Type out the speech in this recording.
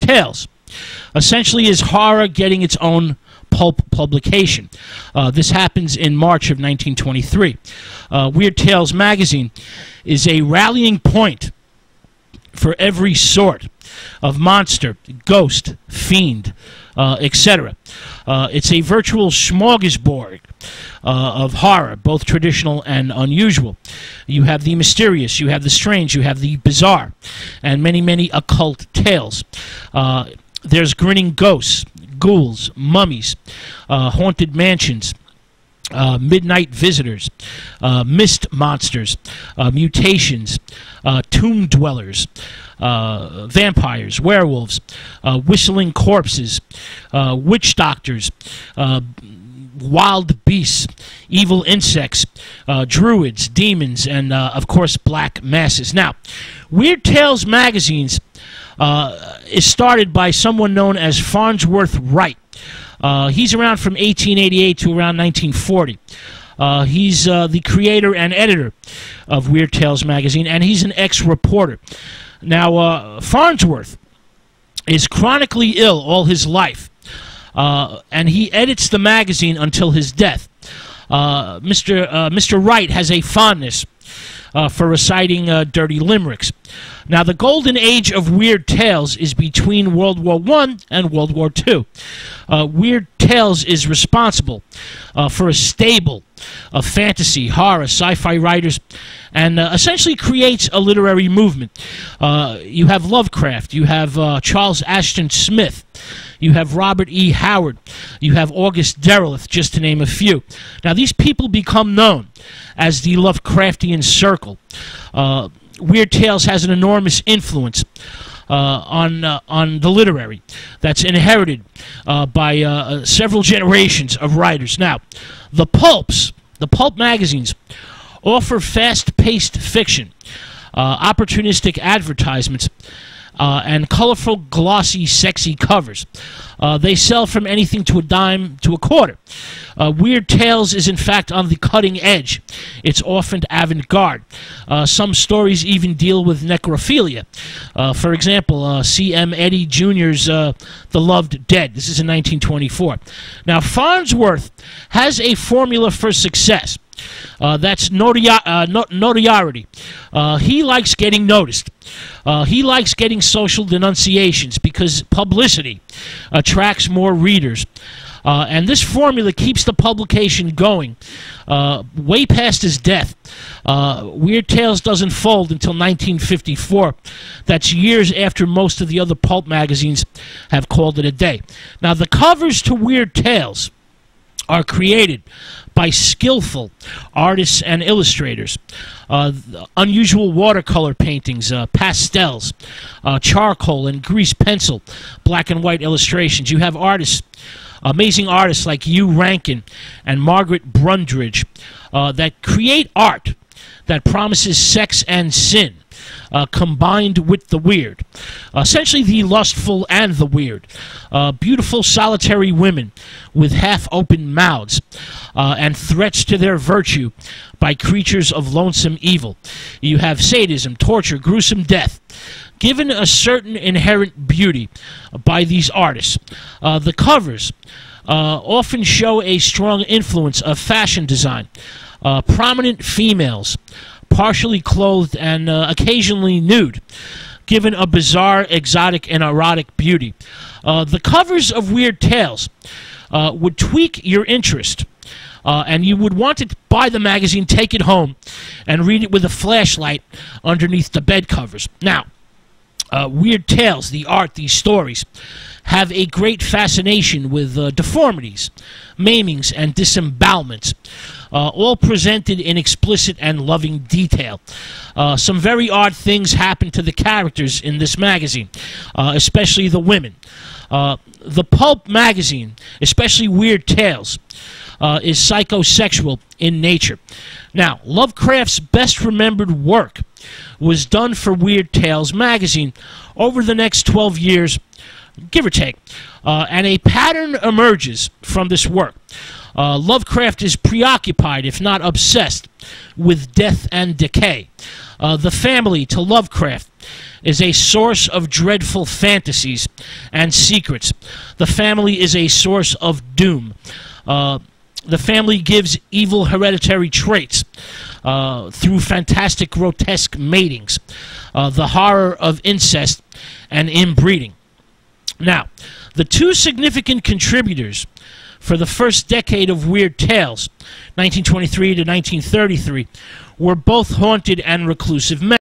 Tales. Essentially is horror getting its own pulp publication. This happens in March of 1923. Weird Tales magazine is a rallying point for every sort of monster, ghost, fiend, etc. It's a virtual smorgasbord of horror, both traditional and unusual. You have the mysterious, you have the strange, you have the bizarre, and many, many occult tales. There's grinning ghosts, ghouls, mummies, haunted mansions, midnight visitors, mist monsters, mutations, tomb dwellers, vampires, werewolves, whistling corpses, witch doctors, wild beasts, evil insects, druids, demons, and of course black masses. Now, Weird Tales magazines is started by someone known as Farnsworth Wright. He's around from 1888 to around 1940. He's the creator and editor of Weird Tales magazine, and he's an ex-reporter. Now, Farnsworth is chronically ill all his life, and he edits the magazine until his death. Mr. Wright has a fondness for reciting dirty limericks. Now, the golden age of Weird Tales is between World War I and World War II. Weird Tales is responsible for a stable of fantasy, horror, sci-fi writers, and essentially creates a literary movement. You have Lovecraft, you have Charles Ashton Smith, you have Robert E. Howard, you have August Derleth, just to name a few. Now, these people become known as the Lovecraftian Circle. Weird Tales has an enormous influence on the literary that's inherited by several generations of writers. Now, the pulp magazines offer fast-paced fiction, opportunistic advertisements, and colorful, glossy, sexy covers. They sell from anything to a dime to a quarter. Weird Tales is in fact on the cutting edge. It's often avant-garde. Some stories even deal with necrophilia. For example, C.M. Eddy Jr.'s The Loved Dead. This is in 1924. Now, Farnsworth has a formula for success. That's notoriety. He likes getting noticed. He likes getting social denunciations because publicity attracts more readers. And this formula keeps the publication going way past his death. Weird Tales doesn't fold until 1954. That's years after most of the other pulp magazines have called it a day. Now, the covers to Weird Tales are created by skillful artists and illustrators. Unusual watercolor paintings, pastels, charcoal and grease pencil, black and white illustrations. You have artists, amazing artists like Hugh Rankin and Margaret Brundridge that create art that promises sex and sin combined with the weird. Essentially the lustful and the weird. Beautiful solitary women with half-open mouths and threats to their virtue by creatures of lonesome evil. You have sadism, torture, gruesome death, given a certain inherent beauty by these artists. The covers often show a strong influence of fashion design. Prominent females, partially clothed and occasionally nude, given a bizarre, exotic, and erotic beauty. The covers of Weird Tales would tweak your interest, and you would want to buy the magazine, take it home, and read it with a flashlight underneath the bed covers. Now, Weird Tales, the art, these stories, have a great fascination with deformities, maimings, and disembowelments, all presented in explicit and loving detail. Some very odd things happen to the characters in this magazine, especially the women. The pulp magazine, especially Weird Tales, is psychosexual in nature. Now, Lovecraft's best remembered work was done for Weird Tales magazine over the next 12 years, give or take, and a pattern emerges from this work. Lovecraft is preoccupied, if not obsessed, with death and decay. The family, to Lovecraft, is a source of dreadful fantasies and secrets. The family is a source of doom. The family gives evil hereditary traits through fantastic, grotesque matings, the horror of incest and inbreeding. Now, the two significant contributors for the first decade of Weird Tales, 1923 to 1933, were both haunted and reclusive men.